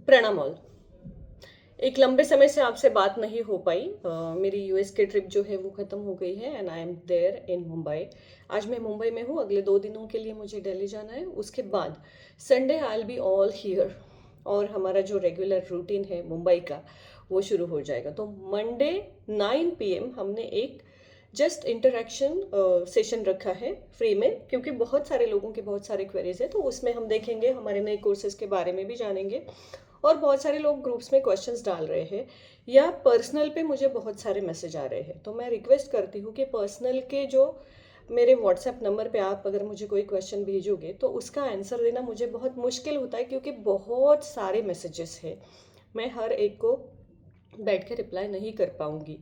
प्रणाम ऑल। एक लंबे समय से आपसे बात नहीं हो पाई। मेरी यूएस की ट्रिप जो है वो ख़त्म हो गई है and I am there in Mumbai. आज मैं मुंबई में हूँ, अगले 2 दिनों के लिए मुझे दिल्ली जाना है। उसके बाद Sunday I will be all here और हमारा जो रेगुलर रूटीन है मुंबई का वो शुरू हो जाएगा। तो मंडे 9 PM हमने एक जस्ट इंटरेक्शन सेशन रखा है फ्री में, क्योंकि बहुत सारे लोगों के बहुत सारे क्वेरीज है। तो उसमें हम देखेंगे, हमारे नए कोर्सेज के बारे में भी जानेंगे और बहुत सारे लोग ग्रुप्स में क्वेश्चंस डाल रहे हैं या पर्सनल पे मुझे बहुत सारे मैसेज आ रहे हैं। तो मैं रिक्वेस्ट करती हूँ कि पर्सनल के जो मेरे व्हाट्सएप नंबर पे आप अगर मुझे कोई क्वेश्चन भेजोगे तो उसका आंसर देना मुझे बहुत मुश्किल होता है, क्योंकि बहुत सारे मैसेजेस है, मैं हर एक को बैठ के रिप्लाई नहीं कर पाऊंगी।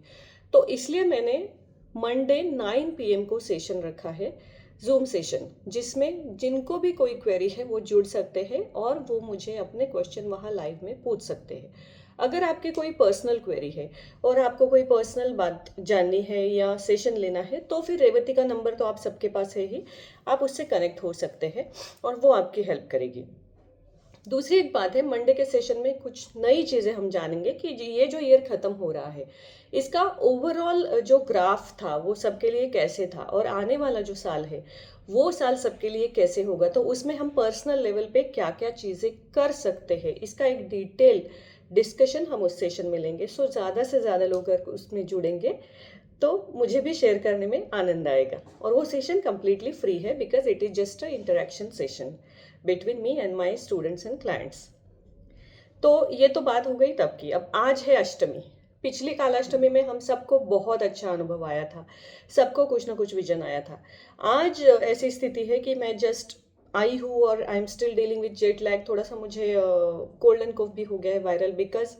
तो इसलिए मैंने मंडे 9 PM को सेशन रखा है, जूम सेशन, जिसमें जिनको भी कोई क्वेरी है वो जुड़ सकते हैं और वो मुझे अपने क्वेश्चन वहाँ लाइव में पूछ सकते हैं। अगर आपकी कोई पर्सनल क्वेरी है और आपको कोई पर्सनल बात जाननी है या सेशन लेना है तो फिर रेवती का नंबर तो आप सबके पास है ही, आप उससे कनेक्ट हो सकते हैं और वो आपकी हेल्प करेगी। दूसरी एक बात है, मंडे के सेशन में कुछ नई चीज़ें हम जानेंगे कि ये जो ईयर ख़त्म हो रहा है इसका ओवरऑल जो ग्राफ था वो सबके लिए कैसे था और आने वाला जो साल है वो साल सबके लिए कैसे होगा। तो उसमें हम पर्सनल लेवल पे क्या क्या चीज़ें कर सकते हैं इसका एक डिटेल डिस्कशन हम उस सेशन में लेंगे। सो ज़्यादा से ज़्यादा लोग अगर उसमें जुड़ेंगे तो मुझे भी शेयर करने में आनंद आएगा। और वो सेशन कम्प्लीटली फ्री है because it is just a interaction session between me and my students and clients. तो ये तो बात हो गई तब की। अब आज है अष्टमी। पिछली कालाष्टमी में हम सबको बहुत अच्छा अनुभव आया था, सबको कुछ ना कुछ विजन आया था। आज ऐसी स्थिति है कि मैं जस्ट आई हूँ और I am still dealing with jet lag. थोड़ा सा मुझे कोल्ड एंड कोफ भी हो गया है viral, because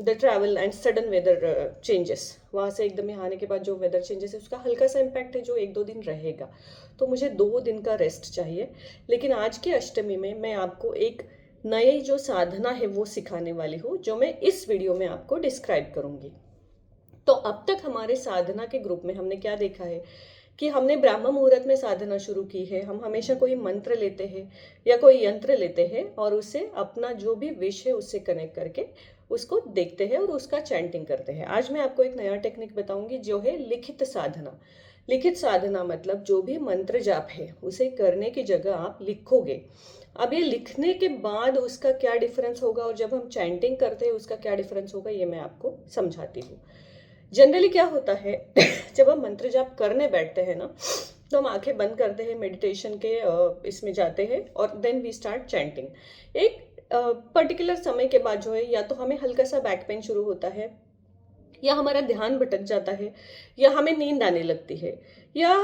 the travel and sudden weather changes. वहाँ से एकदम यहाँ आने के बाद जो वेदर चेंजेस है उसका हल्का सा इम्पैक्ट है जो 1-2 दिन रहेगा। तो मुझे 2 दिन का रेस्ट चाहिए। लेकिन आज की अष्टमी में मैं आपको एक नई जो साधना है वो सिखाने वाली हूँ, जो मैं इस वीडियो में आपको डिस्क्राइब करूंगी। तो अब तक हमारे साधना के ग्रुप में हमने क्या देखा है कि हमने ब्राह्म मुहूर्त में साधना शुरू की है। हम हमेशा कोई मंत्र लेते हैं या कोई यंत्र लेते हैं और उससे अपना जो भी विश है उससे कनेक्ट करके उसको देखते हैं और उसका चैंटिंग करते हैं। आज मैं आपको एक नया टेक्निक बताऊंगी जो है लिखित साधना। लिखित साधना मतलब जो भी मंत्र जाप है उसे करने की जगह आप लिखोगे। अब ये लिखने के बाद उसका क्या डिफरेंस होगा और जब हम चैंटिंग करते हैं उसका क्या डिफरेंस होगा, ये मैं आपको समझाती हूँ। जनरली क्या होता है जब हम मंत्र जाप करने बैठते हैं ना तो हम आंखें बंद करते हैं, मेडिटेशन के इसमें जाते हैं और देन वी स्टार्ट चैंटिंग। एक पर्टिकुलर समय के बाद जो है या तो हमें हल्का सा बैक पेन शुरू होता है या हमारा ध्यान भटक जाता है या हमें नींद आने लगती है या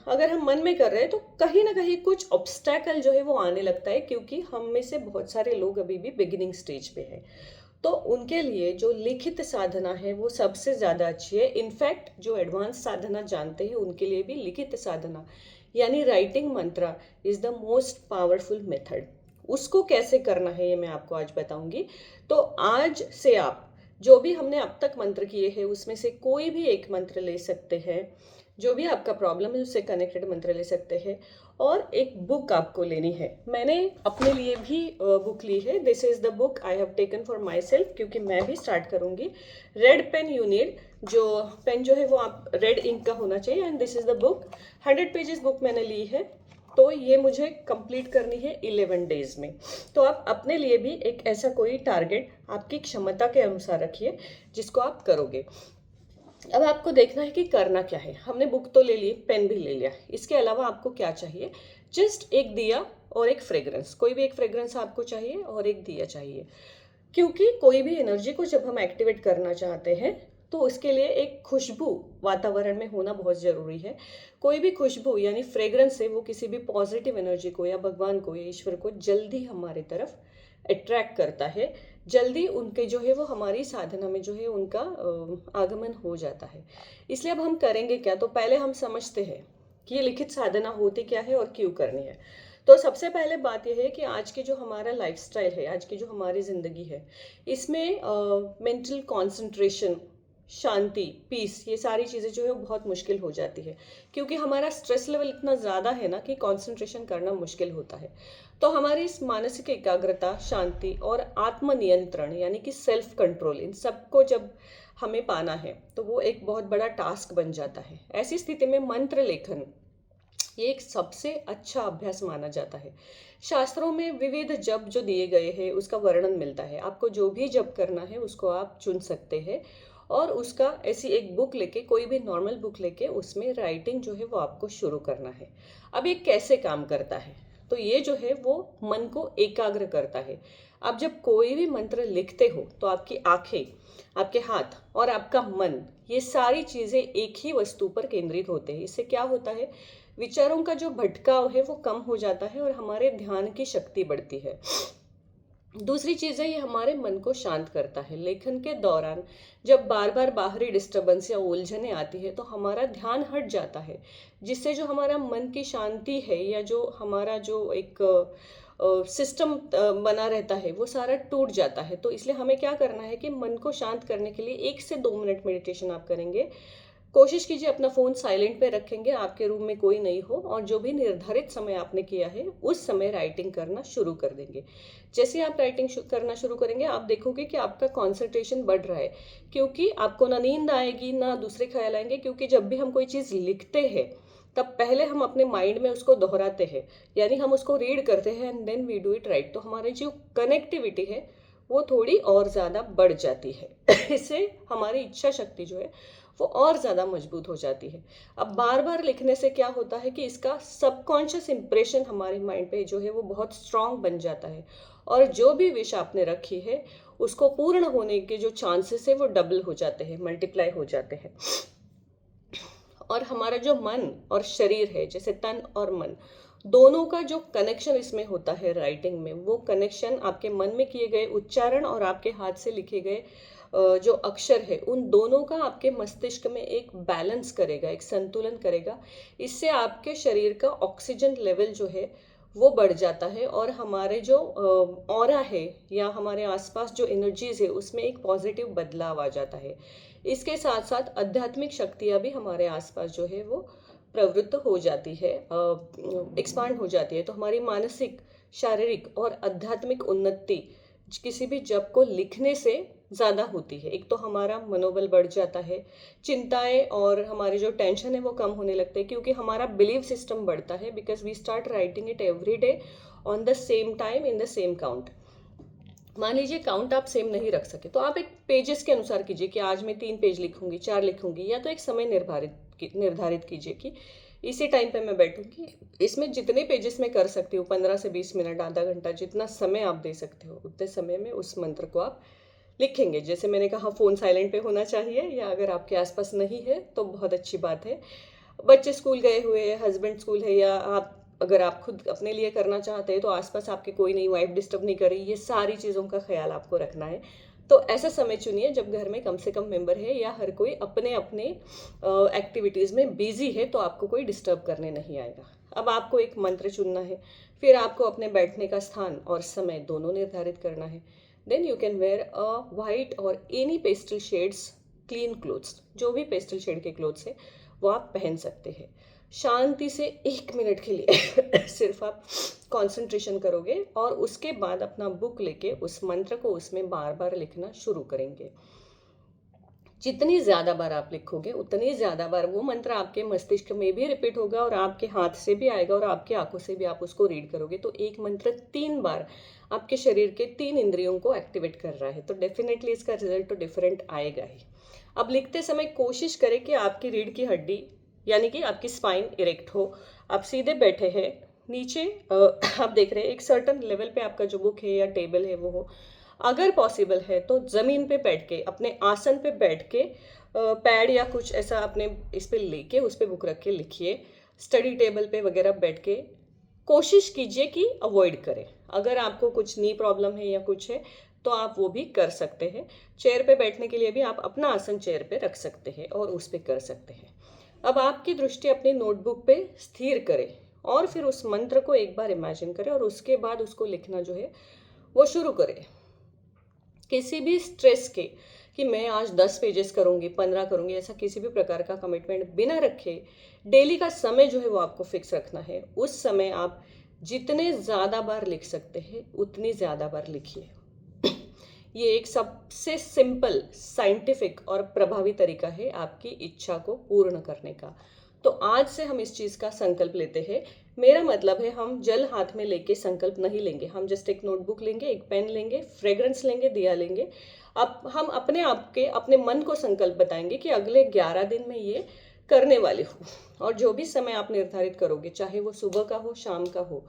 अगर हम मन में कर रहे हैं तो कहीं ना कहीं कुछ ऑब्स्टैकल जो है वो आने लगता है, क्योंकि हम में से बहुत सारे लोग अभी भी बिगिनिंग स्टेज पे हैं। तो उनके लिए जो लिखित साधना है वो सबसे ज़्यादा अच्छी है। इनफैक्ट जो एडवांस साधना जानते हैं उनके लिए भी लिखित साधना यानी राइटिंग मंत्र is the most powerful method. उसको कैसे करना है ये मैं आपको आज बताऊंगी। तो आज से आप जो भी हमने अब तक मंत्र किए हैं उसमें से कोई भी एक मंत्र ले सकते हैं, जो भी आपका प्रॉब्लम है उससे कनेक्टेड मंत्र ले सकते हैं। और एक बुक आपको लेनी है। मैंने अपने लिए भी बुक ली है। This is the book I have taken for my self, क्योंकि मैं भी स्टार्ट करूंगी। रेड पेन यू नीड, जो पेन जो है वो आप रेड इंक का होना चाहिए। And this is the book, 100 pages book मैंने ली है। तो ये मुझे कंप्लीट करनी है 11 डेज में। तो आप अपने लिए भी एक ऐसा कोई टारगेट आपकी क्षमता के अनुसार रखिए जिसको आप करोगे। अब आपको देखना है कि करना क्या है। हमने बुक तो ले ली, पेन भी ले लिया, इसके अलावा आपको क्या चाहिए? जस्ट एक दिया और एक फ्रेग्रेंस, कोई भी एक फ्रेग्रेंस आपको चाहिए और एक दिया चाहिए। क्योंकि कोई भी एनर्जी को जब हम एक्टिवेट करना चाहते हैं तो उसके लिए एक खुशबू वातावरण में होना बहुत ज़रूरी है। कोई भी खुशबू यानी फ्रेग्रेंस से वो किसी भी पॉजिटिव एनर्जी को या भगवान को या ईश्वर को जल्दी हमारे तरफ अट्रैक्ट करता है, जल्दी उनके जो है वो हमारी साधना में जो है उनका आगमन हो जाता है। इसलिए अब हम करेंगे क्या, तो पहले हम समझते हैं कि ये लिखित साधना होती क्या है और क्यों करनी है। तो सबसे पहले बात यह है कि आज की जो हमारा लाइफस्टाइल है, आज की जो हमारी ज़िंदगी है, इसमें मेंटल कंसंट्रेशन शांति, पीस, ये सारी चीज़ें जो है वो बहुत मुश्किल हो जाती है, क्योंकि हमारा स्ट्रेस लेवल इतना ज़्यादा है ना कि कंसंट्रेशन करना मुश्किल होता है। तो हमारी इस मानसिक एकाग्रता, शांति और आत्मनियंत्रण यानी कि सेल्फ कंट्रोल, इन सबको जब हमें पाना है तो वो एक बहुत बड़ा टास्क बन जाता है। ऐसी स्थिति में मंत्र लेखन ये एक सबसे अच्छा अभ्यास माना जाता है। शास्त्रों में विविध जप जो दिए गए हैं उसका वर्णन मिलता है। आपको जो भी जप करना है उसको आप चुन सकते हैं और उसका ऐसी एक बुक लेके, कोई भी नॉर्मल बुक लेके उसमें राइटिंग जो है वो आपको शुरू करना है। अब ये कैसे काम करता है? तो ये जो है वो मन को एकाग्र करता है। आप जब कोई भी मंत्र लिखते हो तो आपकी आंखें, आपके हाथ और आपका मन, ये सारी चीजें एक ही वस्तु पर केंद्रित होते हैं। इससे क्या होता है, विचारों का जो भटकाव है वो कम हो जाता है और हमारे ध्यान की शक्ति बढ़ती है। दूसरी चीज़ है, ये हमारे मन को शांत करता है। लेखन के दौरान जब बार बार बाहरी डिस्टरबेंस या उलझने आती है तो हमारा ध्यान हट जाता है, जिससे जो हमारा मन की शांति है या जो हमारा जो एक सिस्टम बना रहता है वो सारा टूट जाता है। तो इसलिए हमें क्या करना है कि मन को शांत करने के लिए 1 से 2 मिनट मेडिटेशन आप करेंगे। कोशिश कीजिए अपना फ़ोन साइलेंट पे रखेंगे, आपके रूम में कोई नहीं हो, और जो भी निर्धारित समय आपने किया है उस समय राइटिंग करना शुरू कर देंगे। जैसे आप राइटिंग करना शुरू करेंगे आप देखोगे कि आपका कंसंट्रेशन बढ़ रहा है, क्योंकि आपको ना नींद आएगी ना दूसरे ख्याल आएंगे। क्योंकि जब भी हम कोई चीज़ लिखते हैं तब पहले हम अपने माइंड में उसको दोहराते हैं, यानी हम उसको रीड करते हैं and then we do it right. तो हमारी जो कनेक्टिविटी है वो थोड़ी और ज़्यादा बढ़ जाती है। इससे हमारी इच्छा शक्ति जो है वो और ज़्यादा मजबूत हो जाती है। अब बार बार लिखने से क्या होता है कि इसका सबकॉन्शियस इम्प्रेशन हमारे माइंड पे जो है वो बहुत स्ट्रांग बन जाता है, और जो भी विश आपने रखी है उसको पूर्ण होने के जो चांसेस है वो डबल हो जाते हैं, मल्टीप्लाई हो जाते हैं। और हमारा जो मन और शरीर है, जैसे तन और मन, दोनों का जो कनेक्शन इसमें होता है राइटिंग में, वो कनेक्शन आपके मन में किए गए उच्चारण और आपके हाथ से लिखे गए जो अक्षर है, उन दोनों का आपके मस्तिष्क में एक बैलेंस करेगा, एक संतुलन करेगा। इससे आपके शरीर का ऑक्सीजन लेवल जो है वो बढ़ जाता है और हमारे जो ऑरा है या हमारे आसपास जो एनर्जीज है उसमें एक पॉजिटिव बदलाव आ जाता है। इसके साथ साथ आध्यात्मिक शक्तियाँ भी हमारे आसपास जो है वो प्रवृत्त हो जाती है, एक्सपांड हो जाती है। तो हमारी मानसिक, शारीरिक और आध्यात्मिक उन्नति किसी भी जप को लिखने से ज़्यादा होती है। एक तो हमारा मनोबल बढ़ जाता है, चिंताएं और हमारी जो टेंशन है वो कम होने लगते हैं, क्योंकि हमारा बिलीव सिस्टम बढ़ता है, because we start writing it every day on the same time in the same count. मान लीजिए काउंट आप सेम नहीं रख सके तो आप एक पेजेस के अनुसार कीजिए कि आज मैं 3 पेज लिखूंगी, 4 लिखूंगी, या तो एक समय निर्धारित कीजिए कि इसी टाइम पे मैं बैठूंगी। इसमें जितने पेजेस में कर सकती हूँ, 15 से 20 मिनट, आधा घंटा, जितना समय आप दे सकते हो उतने समय में उस मंत्र को आप लिखेंगे। जैसे मैंने कहा फ़ोन साइलेंट पे होना चाहिए, या अगर आपके आसपास नहीं है तो बहुत अच्छी बात है। बच्चे स्कूल गए हुए हैं, हस्बैंड स्कूल है, या आप अगर आप खुद अपने लिए करना चाहते हैं तो आसपास आपके कोई नहीं, वाइफ डिस्टर्ब नहीं कर रही, ये सारी चीज़ों का ख्याल आपको रखना है। तो ऐसा समय चुनिए जब घर में कम से कम मेंबर है या हर कोई अपने अपने एक्टिविटीज़ में बिजी है, तो आपको कोई डिस्टर्ब करने नहीं आएगा। अब आपको एक मंत्र चुनना है, फिर आपको अपने बैठने का स्थान और समय दोनों निर्धारित करना है। Then you can wear a white और any pastel shades clean clothes, जो भी पेस्टल शेड के क्लोथ्स है वो आप पहन सकते हैं। शांति से 1 मिनट के लिए सिर्फ आप कंसंट्रेशन करोगे और उसके बाद अपना बुक लेके उस मंत्र को उसमें बार बार लिखना शुरू करेंगे। जितनी ज़्यादा बार आप लिखोगे उतनी ज़्यादा बार वो मंत्र आपके मस्तिष्क में भी रिपीट होगा और आपके हाथ से भी आएगा और आपकी आंखों से भी आप उसको रीड करोगे। तो एक मंत्र 3 बार आपके शरीर के 3 इंद्रियों को एक्टिवेट कर रहा है, तो डेफिनेटली इसका रिजल्ट तो डिफरेंट आएगा ही। अब लिखते समय कोशिश करें कि आपकी रीढ़ की हड्डी यानी कि आपकी स्पाइन इरेक्ट हो, आप सीधे बैठे हैं, नीचे आप देख रहे हैं एक सर्टन लेवल पे आपका जो बुक है या टेबल है वो हो। अगर पॉसिबल है तो ज़मीन पे बैठ के, अपने आसन पे बैठ के, पैड या कुछ ऐसा अपने इस पे लेके उस पे बुक रख के लिखिए। स्टडी टेबल पे वगैरह बैठ के कोशिश कीजिए कि अवॉइड करें। अगर आपको कुछ नी प्रॉब्लम है या कुछ है तो आप वो भी कर सकते हैं। चेयर पे बैठने के लिए भी आप अपना आसन चेयर पे रख सकते हैं और उस पे कर सकते हैं। अब आपकी दृष्टि अपनी नोटबुक पे स्थिर करें और फिर उस मंत्र को एक बार इमेजिन करें और उसके बाद उसको लिखना जो है वो शुरू करें। किसी भी स्ट्रेस के कि मैं आज 10 पेजेस करूँगी, 15 करूँगी, ऐसा किसी भी प्रकार का कमिटमेंट बिना रखे डेली का समय जो है वो आपको फिक्स रखना है। उस समय आप जितने ज़्यादा बार लिख सकते हैं उतनी ज़्यादा बार लिखिए। ये एक सबसे सिंपल, साइंटिफिक और प्रभावी तरीका है आपकी इच्छा को पूर्ण करने का। तो आज से हम इस चीज़ का संकल्प लेते हैं। मेरा मतलब है हम जल हाथ में लेके संकल्प नहीं लेंगे, हम जस्ट एक नोटबुक लेंगे, एक पेन लेंगे, फ्रेग्रेंस लेंगे, दिया लेंगे। अब हम अपने आप के अपने मन को संकल्प बताएंगे कि अगले 11 दिन में ये करने वाले हूँ। और जो भी समय आप निर्धारित करोगे, चाहे वो सुबह का हो, शाम का हो,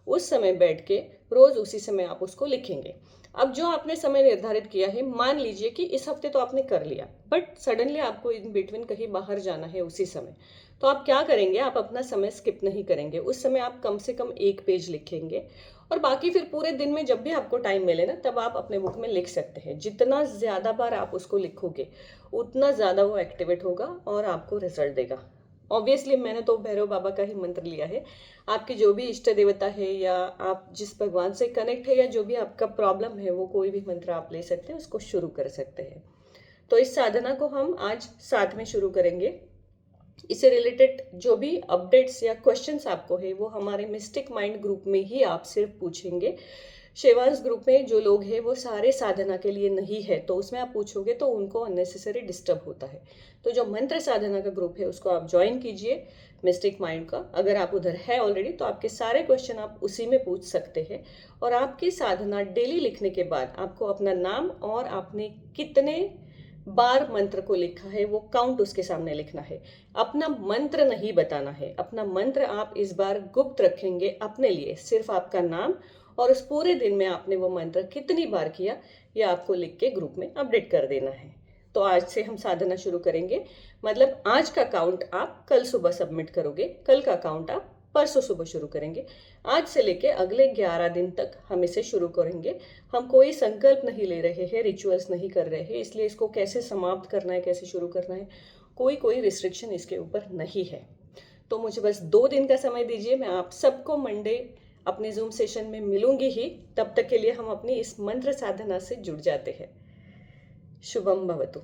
उस समय बैठ के रोज उसी समय आप उसको लिखेंगे। अब जो आपने समय निर्धारित किया है, मान लीजिए कि इस हफ्ते तो आपने कर लिया, बट सडनली आपको इन बिटवीन कहीं बाहर जाना है उसी समय, तो आप क्या करेंगे? आप अपना समय स्किप नहीं करेंगे। उस समय आप कम से कम 1 पेज लिखेंगे और बाकी फिर पूरे दिन में जब भी आपको टाइम मिले ना, तब आप अपने बुक में लिख सकते हैं। जितना ज़्यादा बार आप उसको लिखोगे उतना ज़्यादा वो एक्टिवेट होगा और आपको रिजल्ट देगा। ऑब्वियसली मैंने तो भैरव बाबा का ही मंत्र लिया है। आपकी जो भी इष्ट देवता है या आप जिस भगवान से कनेक्ट है या जो भी आपका प्रॉब्लम है, वो कोई भी मंत्र आप ले सकते हैं, उसको शुरू कर सकते हैं। तो इस साधना को हम आज साथ में शुरू करेंगे। इससे रिलेटेड जो भी अपडेट्स या क्वेश्चंस आपको है वो हमारे मिस्टिक माइंड ग्रुप में ही आप सिर्फ पूछेंगे। शेवांश ग्रुप में जो लोग हैं वो सारे साधना के लिए नहीं है, तो उसमें आप पूछोगे तो उनको अननेसेसरी डिस्टर्ब होता है। तो जो मंत्र साधना का ग्रुप है उसको आप ज्वाइन कीजिए, मिस्टिक माइंड का। अगर आप उधर है ऑलरेडी तो आपके सारे क्वेश्चन आप उसी में पूछ सकते हैं। और आपकी साधना डेली लिखने के बाद आपको अपना नाम और आपने कितने बार मंत्र को लिखा है वो काउंट उसके सामने लिखना है। अपना मंत्र नहीं बताना है। अपना मंत्र आप इस बार गुप्त रखेंगे अपने लिए। सिर्फ आपका नाम और उस पूरे दिन में आपने वो मंत्र कितनी बार किया ये आपको लिख के ग्रुप में अपडेट कर देना है। तो आज से हम साधना शुरू करेंगे। मतलब आज का काउंट आप कल सुबह सबमिट करोगे, कल का काउंट आप परसों सुबह शुरू करेंगे। आज से लेके अगले 11 दिन तक हम इसे शुरू करेंगे। हम कोई संकल्प नहीं ले रहे हैं, रिचुअल्स नहीं कर रहे हैं, इसलिए इसको कैसे समाप्त करना है, कैसे शुरू करना है, कोई रिस्ट्रिक्शन इसके ऊपर नहीं है। तो मुझे बस 2 दिन का समय दीजिए। मैं आप सबको मंडे अपने जूम सेशन में मिलूंगी ही। तब तक के लिए हम अपनी इस मंत्र साधना से जुड़ जाते हैं। शुभम भवतु।